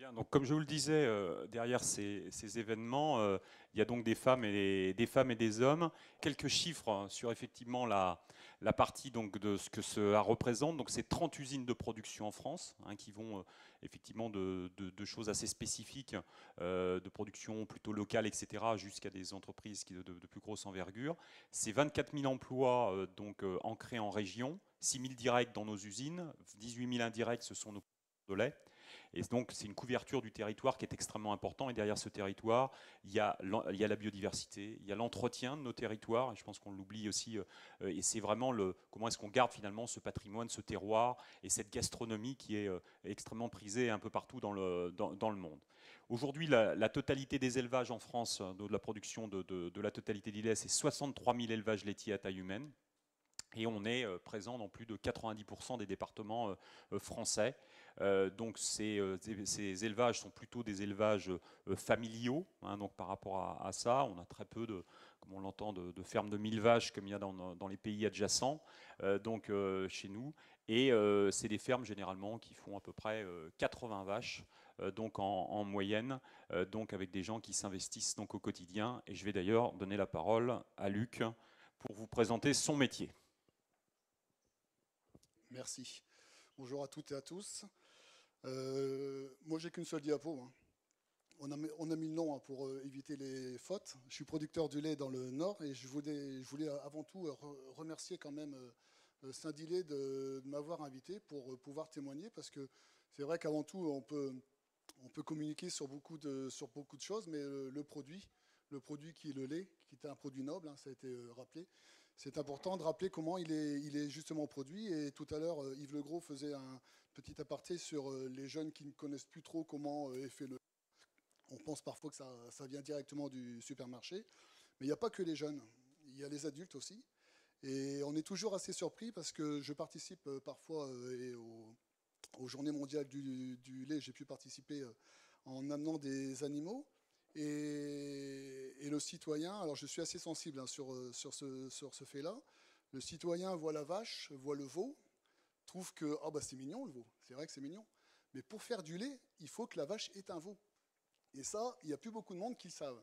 Bien, donc comme je vous le disais, derrière ces événements, il y a donc des femmes et des hommes. Quelques chiffres hein, sur effectivement la partie donc de ce que cela représente. Donc c'est 30 usines de production en France hein, qui vont effectivement de choses assez spécifiques, de production plutôt locale, etc., jusqu'à des entreprises de plus grosse envergure. C'est 24 000 emplois donc ancrés en région, 6 000 directs dans nos usines, 18 000 indirects, ce sont nos de lait. Et donc, c'est une couverture du territoire qui est extrêmement important. Et derrière ce territoire, il y a la biodiversité, il y a l'entretien de nos territoires. Et je pense qu'on l'oublie aussi. Et c'est vraiment comment est-ce qu'on garde finalement ce patrimoine, ce terroir et cette gastronomie qui est extrêmement prisée un peu partout dans le monde. Aujourd'hui, la totalité des élevages en France, de la production de la totalité des laits, c'est 63 000 élevages laitiers à taille humaine. Et on est présent dans plus de 90% des départements français. Donc ces élevages sont plutôt des élevages familiaux. Hein, donc par rapport à ça, on a très peu comme on l'entend, de fermes de 1000 vaches comme il y a dans les pays adjacents, chez nous. Et c'est des fermes généralement qui font à peu près 80 vaches, donc en moyenne, donc avec des gens qui s'investissent donc au quotidien. Et je vais d'ailleurs donner la parole à Luc pour vous présenter son métier. Merci. Bonjour à toutes et à tous. Moi, j'ai qu'une seule diapo. Hein. On a mis le nom hein, pour éviter les fautes. Je suis producteur du lait dans le Nord et je voulais avant tout remercier quand même Saint-Dié de m'avoir invité pour pouvoir témoigner parce que c'est vrai qu'avant tout, on peut communiquer sur beaucoup de choses, mais le produit qui est le lait, qui est un produit noble, hein, ça a été rappelé, c'est important de rappeler comment il est justement produit. Et tout à l'heure, Yves Legros faisait un petit aparté sur les jeunes qui ne connaissent plus trop comment est fait le. On pense parfois que ça vient directement du supermarché. Mais il n'y a pas que les jeunes, il y a les adultes aussi. Et on est toujours assez surpris parce que je participe parfois aux Journées mondiales du lait. J'ai pu participer en amenant des animaux. Et le citoyen, alors je suis assez sensible hein, sur ce fait-là. Le citoyen voit la vache, voit le veau, trouve que oh bah c'est mignon le veau, c'est vrai que c'est mignon. Mais pour faire du lait, il faut que la vache ait un veau. Et ça, il n'y a plus beaucoup de monde qui le savent.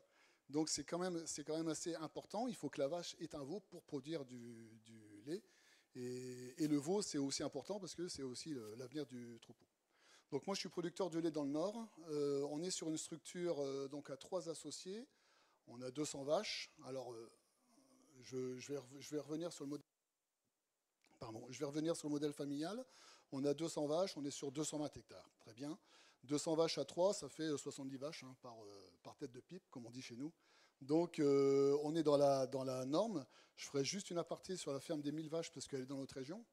Donc c'est quand même assez important. Il faut que la vache ait un veau pour produire du lait. Et le veau, c'est aussi important parce que c'est aussi l'avenir du troupeau. Donc moi, je suis producteur de lait dans le Nord. On est sur une structure donc à 3 associés. On a 200 vaches. Alors, je vais revenir sur le modèle. Pardon, je vais revenir sur le modèle familial. On a 200 vaches, on est sur 220 hectares. Très bien. 200 vaches à 3, ça fait 70 vaches hein, par tête de pipe, comme on dit chez nous. Donc, on est dans la norme. Je ferai juste une aparté sur la ferme des 1000 vaches parce qu'elle est dans notre région.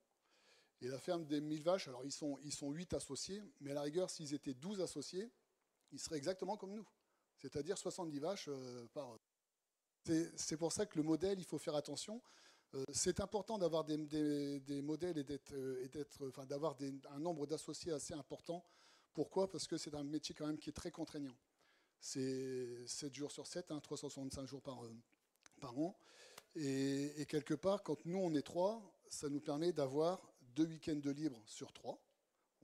Et la ferme des 1000 vaches, alors ils sont 8 associés, mais à la rigueur, s'ils étaient 12 associés, ils seraient exactement comme nous. C'est-à-dire 70 vaches par. C'est pour ça que le modèle, il faut faire attention. C'est important d'avoir des modèles enfin, d'avoir un nombre d'associés assez important. Pourquoi? Parce que c'est un métier quand même qui est très contraignant. C'est 7 jours sur 7, hein, 365 jours par an. Et quelque part, quand nous on est 3, ça nous permet d'avoir 2 week-ends de libre sur 3.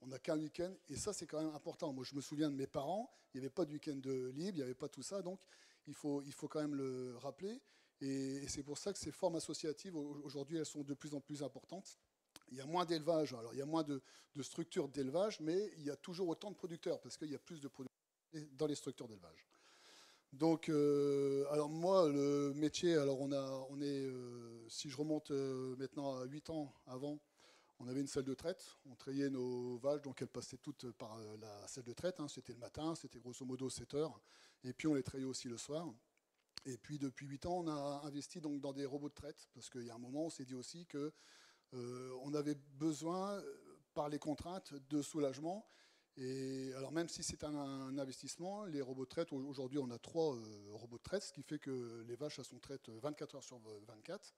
On n'a qu'un week-end, et ça c'est quand même important. Moi je me souviens de mes parents, il n'y avait pas de week-end de libre, il n'y avait pas tout ça, donc il faut quand même le rappeler. Et c'est pour ça que ces formes associatives, aujourd'hui, elles sont de plus en plus importantes. Il y a moins d'élevage, alors il y a moins de structures d'élevage, mais il y a toujours autant de producteurs, parce qu'il y a plus de producteurs dans les structures d'élevage. Donc, alors moi, le métier, alors si je remonte maintenant à 8 ans avant, on avait une salle de traite, on trayait nos vaches, donc elles passaient toutes par la salle de traite, hein, c'était le matin, c'était grosso modo 7 heures, et puis on les trayait aussi le soir. Et puis depuis 8 ans, on a investi donc dans des robots de traite, parce qu'il y a un moment, on s'est dit aussi que on avait besoin, par les contraintes, de soulagement. Et alors même si c'est un investissement, les robots de traite, aujourd'hui on a 3 robots de traite, ce qui fait que les vaches elles sont traites 24 heures sur 24.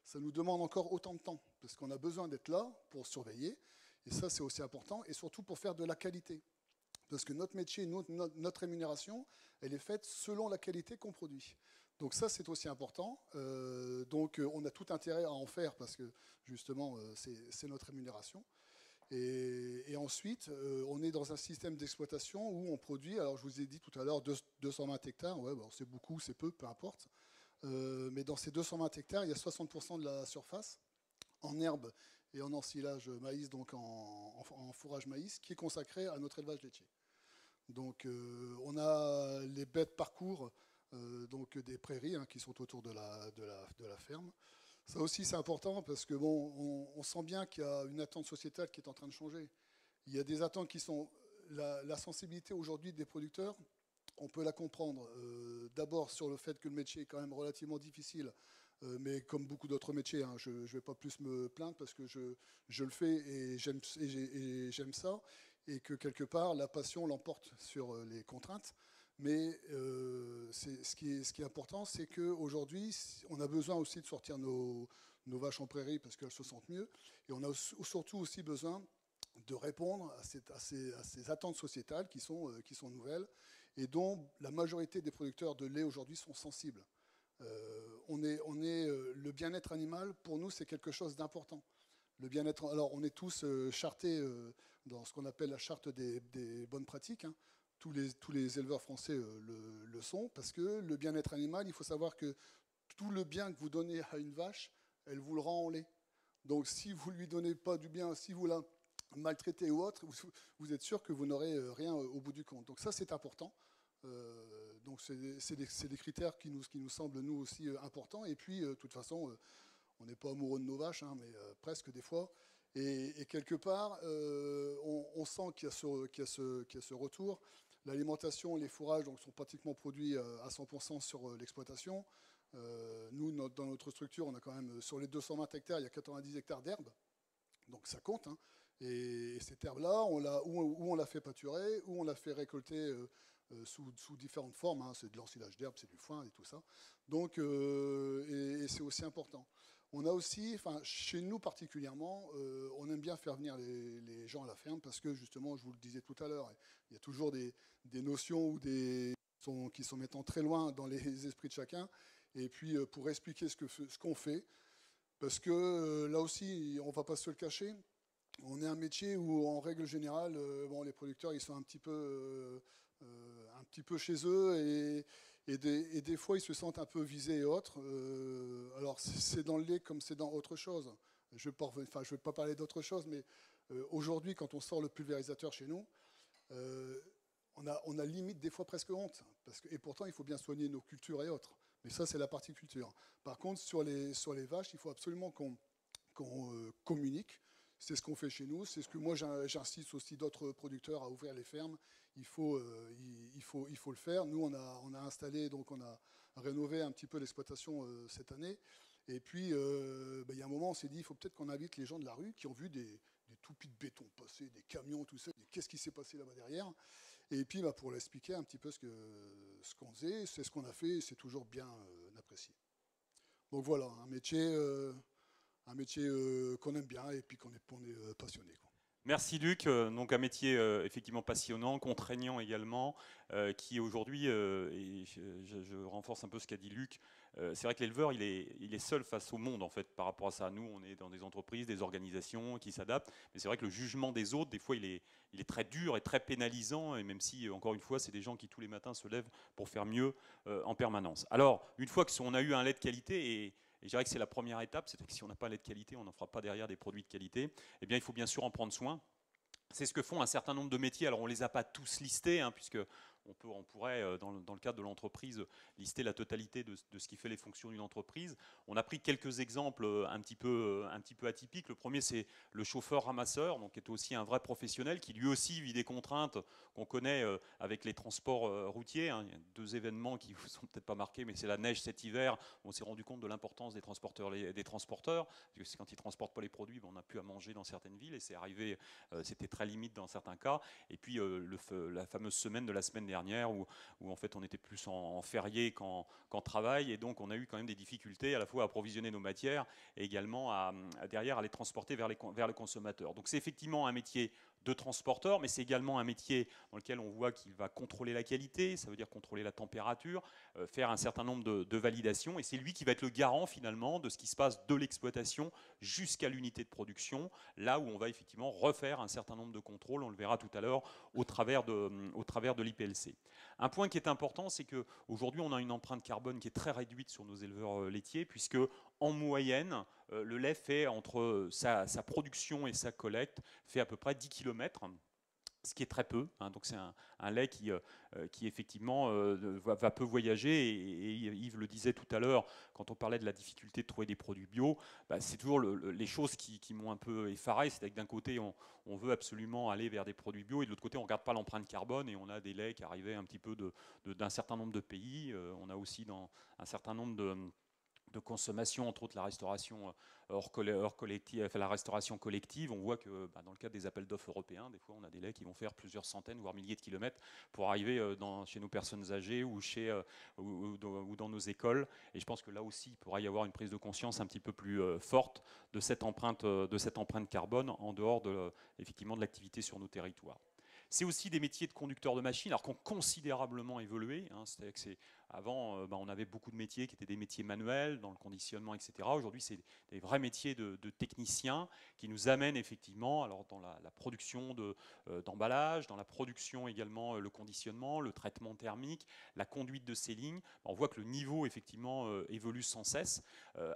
Ça nous demande encore autant de temps, parce qu'on a besoin d'être là pour surveiller, et ça c'est aussi important, et surtout pour faire de la qualité. Parce que notre métier, notre rémunération, elle est faite selon la qualité qu'on produit. Donc ça, c'est aussi important. Donc on a tout intérêt à en faire parce que justement, c'est notre rémunération. Et ensuite, on est dans un système d'exploitation où on produit, alors je vous ai dit tout à l'heure 220 hectares, ouais, bon, c'est beaucoup, c'est peu, peu importe. Mais dans ces 220 hectares, il y a 60% de la surface en herbe et en ensilage maïs, donc en fourrage maïs, qui est consacré à notre élevage laitier. Donc on a les bêtes parcours, donc des prairies qui sont autour de la ferme. Ça aussi c'est important parce que bon, on sent bien qu'il y a une attente sociétale qui est en train de changer. Il y a des attentes qui sont... La sensibilité aujourd'hui des producteurs, on peut la comprendre. D'abord sur le fait que le métier est quand même relativement difficile, mais comme beaucoup d'autres métiers, je ne vais pas plus me plaindre parce que je le fais et j'aime ça, et que quelque part la passion l'emporte sur les contraintes. Mais ce qui est important, c'est qu'aujourd'hui, on a besoin aussi de sortir nos vaches en prairie parce qu'elles se sentent mieux, et on a surtout aussi besoin de répondre à ces attentes sociétales qui sont nouvelles et dont la majorité des producteurs de lait aujourd'hui sont sensibles. Le bien-être animal, pour nous, c'est quelque chose d'important. Le bien-être, alors on est tous chartés dans ce qu'on appelle la charte des bonnes pratiques. Tous les éleveurs français le sont, parce que le bien-être animal, il faut savoir que tout le bien que vous donnez à une vache, elle vous le rend en lait. Donc si vous ne lui donnez pas du bien, si vous la maltraitez ou autre, vous êtes sûr que vous n'aurez rien au bout du compte. Donc ça, c'est important. Donc c'est des critères qui nous semblent, nous aussi, importants. Et puis, de toute façon, on n'est pas amoureux de nos vaches, mais presque des fois. Et quelque part, on sent qu'il y a ce retour. L'alimentation, les fourrages donc, sont pratiquement produits à 100% sur l'exploitation. Nous, dans notre structure, on a quand même, sur les 220 hectares, il y a 90 hectares d'herbe. Donc ça compte. Et cette herbe-là, où on l'a fait pâturer, où on l'a fait récolter sous différentes formes. C'est de l'ensilage d'herbe, c'est du foin et tout ça. Donc, et c'est aussi important. On a aussi, chez nous particulièrement, on aime bien faire venir les gens à la ferme parce que justement, je vous le disais tout à l'heure, il y a toujours des notions ou qui sont maintenant très loin dans les esprits de chacun. Et puis pour expliquer ce qu'on fait, parce que là aussi, on ne va pas se le cacher, on est un métier où en règle générale, les producteurs ils sont un petit peu chez eux et des fois ils se sentent un peu visés et autres. Alors c'est dans le lait comme c'est dans autre chose. Je ne vais pas parler d'autre chose, mais aujourd'hui quand on sort le pulvérisateur chez nous, on a limite des fois presque honte. Et pourtant il faut bien soigner nos cultures et autres. Mais ça c'est la partie culture. Par contre sur les vaches, il faut absolument qu'on communique. C'est ce qu'on fait chez nous, c'est ce que moi j'insiste aussi d'autres producteurs à ouvrir les fermes. Il faut le faire. Nous, on a installé, donc on a rénové un petit peu l'exploitation cette année. Et puis, il y a un moment, on s'est dit, il faut peut-être qu'on invite les gens de la rue qui ont vu des toupis de béton passer, des camions, tout ça. Qu'est-ce qui s'est passé là-bas derrière? Et puis, pour l'expliquer un petit peu ce qu'on faisait, c'est ce qu'on a fait, et c'est toujours bien apprécié. Donc voilà, un métier qu'on aime bien et puis qu'on est passionné. Merci Luc. Donc un métier effectivement passionnant, contraignant également, qui aujourd'hui, et je renforce un peu ce qu'a dit Luc, c'est vrai que l'éleveur il est seul face au monde en fait par rapport à ça. Nous on est dans des entreprises, des organisations qui s'adaptent, mais c'est vrai que le jugement des autres des fois il est très dur et très pénalisant, et même si encore une fois c'est des gens qui tous les matins se lèvent pour faire mieux en permanence. Alors une fois qu'on a eu un lait de qualité et je dirais que c'est la première étape, c'est que si on n'a pas un lait de qualité, on n'en fera pas derrière des produits de qualité. Eh bien, il faut bien sûr en prendre soin. C'est ce que font un certain nombre de métiers. Alors, on ne les a pas tous listés, puisque on pourrait, dans le cadre de l'entreprise, lister la totalité de ce qui fait les fonctions d'une entreprise. On a pris quelques exemples un petit peu atypiques. Le premier, c'est le chauffeur-ramasseur, donc qui est aussi un vrai professionnel, qui lui aussi vit des contraintes qu'on connaît avec les transports routiers. Il y a deux événements qui ne vous sont peut-être pas marqués, mais c'est la neige cet hiver. On s'est rendu compte de l'importance des transporteurs. Parce que quand ils ne transportent pas les produits, on n'a plus à manger dans certaines villes, et c'est arrivé, c'était très limite dans certains cas. Et puis la fameuse semaine de la semaine dernière, où en fait on était plus en férié qu'en travail, et donc on a eu quand même des difficultés à la fois à approvisionner nos matières et également derrière à les transporter vers le consommateur. Donc c'est effectivement un métier de transporteur, mais c'est également un métier dans lequel on voit qu'il va contrôler la qualité, ça veut dire contrôler la température, faire un certain nombre de validations, et c'est lui qui va être le garant finalement de ce qui se passe de l'exploitation jusqu'à l'unité de production, là où on va effectivement refaire un certain nombre de contrôles, on le verra tout à l'heure, au travers de l'IPLC. Un point qui est important, c'est qu'aujourd'hui on a une empreinte carbone qui est très réduite sur nos éleveurs laitiers, puisque en moyenne, le lait fait entre sa production et sa collecte fait à peu près 10 km, ce qui est très peu. Hein, donc c'est un lait qui effectivement va peu voyager. Et Yves le disait tout à l'heure, quand on parlait de la difficulté de trouver des produits bio, bah, c'est toujours les choses qui m'ont un peu effaré. C'est-à-dire que d'un côté, on veut absolument aller vers des produits bio, et de l'autre côté, on ne regarde pas l'empreinte carbone, et on a des laits qui arrivaient un petit peu d'un certain nombre de pays. On a aussi dans un certain nombre de consommation, entre autres la restauration collective, la restauration collective, on voit que dans le cadre des appels d'offres européens, des fois on a des laits qui vont faire plusieurs centaines voire milliers de kilomètres pour arriver chez nos personnes âgées ou dans nos écoles. Et je pense que là aussi il pourrait y avoir une prise de conscience un petit peu plus forte de cette empreinte carbone en dehors effectivement de l'activité sur nos territoires. C'est aussi des métiers de conducteurs de machines, alors qui ont considérablement évolué. Hein, c'est-à-dire que avant, on avait beaucoup de métiers qui étaient des métiers manuels, dans le conditionnement, etc. Aujourd'hui, c'est des vrais métiers de techniciens qui nous amènent effectivement alors, dans la production d'emballage, dans la production également, le conditionnement, le traitement thermique, la conduite de ces lignes. On voit que le niveau effectivement évolue sans cesse.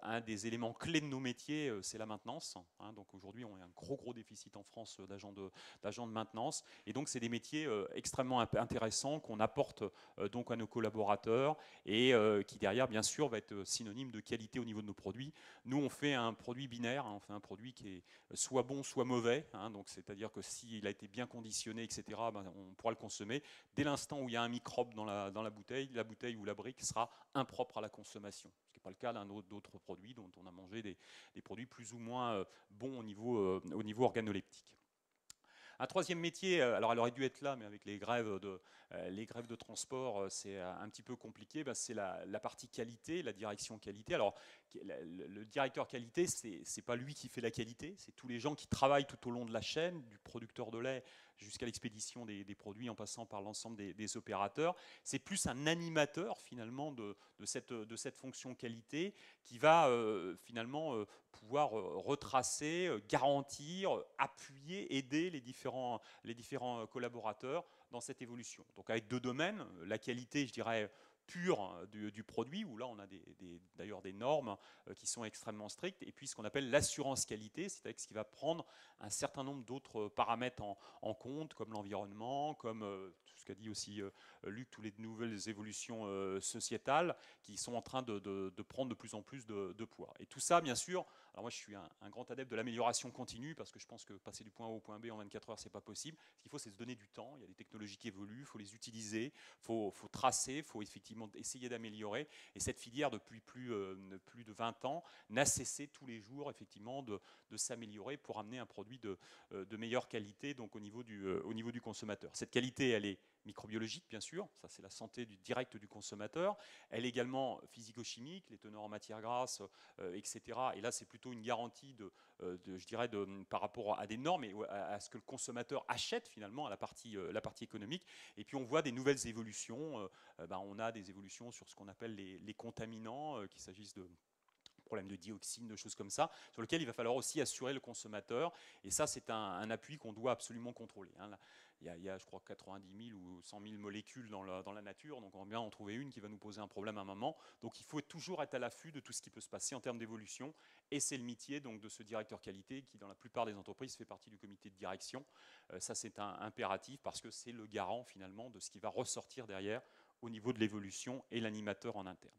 Un des éléments clés de nos métiers, c'est la maintenance. Hein, donc aujourd'hui, on a un gros déficit en France d'agents de maintenance. Et donc, c'est des métiers extrêmement intéressants qu'on apporte donc à nos collaborateurs et qui, derrière, bien sûr, va être synonyme de qualité au niveau de nos produits. Nous, on fait un produit binaire, hein, on fait un produit qui est soit bon, soit mauvais. Hein, donc, c'est-à-dire que s'il a été bien conditionné, etc., on pourra le consommer. Dès l'instant où il y a un microbe dans la bouteille ou la brique sera impropre à la consommation. Ce qui n'est pas le cas d'autres produits dont on a mangé des produits plus ou moins bons au niveau organoleptique. Un troisième métier, alors elle aurait dû être là, mais avec les grèves de transport, c'est un petit peu compliqué, c'est la partie qualité, la direction qualité. Alors, le directeur qualité, c'est pas lui qui fait la qualité, c'est tous les gens qui travaillent tout au long de la chaîne, du producteur de lait jusqu'à l'expédition des produits en passant par l'ensemble des opérateurs. C'est plus un animateur finalement de cette fonction qualité qui va finalement pouvoir retracer, garantir, appuyer, aider les différents collaborateurs dans cette évolution. Donc avec deux domaines, la qualité, je dirais, pure du produit, où là on a d'ailleurs des normes qui sont extrêmement strictes, et puis ce qu'on appelle l'assurance qualité, c'est-à-dire ce qui va prendre un certain nombre d'autres paramètres en compte, comme l'environnement, comme tout ce qu'a dit aussi Luc, toutes les nouvelles évolutions sociétales qui sont en train de prendre de plus en plus de poids. Et tout ça, bien sûr, alors moi je suis un grand adepte de l'amélioration continue, parce que je pense que passer du point A au point B en 24 heures, c'est pas possible. Ce qu'il faut, c'est se donner du temps. Il y a des technologies qui évoluent, il faut les utiliser, il faut tracer, il faut effectivement essayer d'améliorer. Et cette filière, depuis plus de 20 ans, n'a cessé tous les jours effectivement de s'améliorer pour amener un produit de meilleure qualité, donc au niveau du consommateur. Cette qualité, elle est microbiologique, bien sûr, ça c'est la santé directe du consommateur. Elle est également physico-chimique, les teneurs en matières grasses, etc. Et là, c'est plutôt une garantie je dirais, par rapport à des normes et à ce que le consommateur achète finalement, à la partie économique. Et puis on voit des nouvelles évolutions. On a des évolutions sur ce qu'on appelle les contaminants, qu'il s'agisse de problèmes de dioxine, de choses comme ça, sur lesquels il va falloir aussi assurer le consommateur. Et ça, c'est un appui qu'on doit absolument contrôler. Hein. Il y a, je crois, 90 000 ou 100 000 molécules dans la nature, donc on va bien en trouver une qui va nous poser un problème à un moment. Donc il faut toujours être à l'affût de tout ce qui peut se passer en termes d'évolution. Et c'est le métier donc, de ce directeur qualité qui, dans la plupart des entreprises, fait partie du comité de direction. Ça, c'est un impératif parce que c'est le garant, finalement, de ce qui va ressortir derrière au niveau de l'évolution et l'animateur en interne.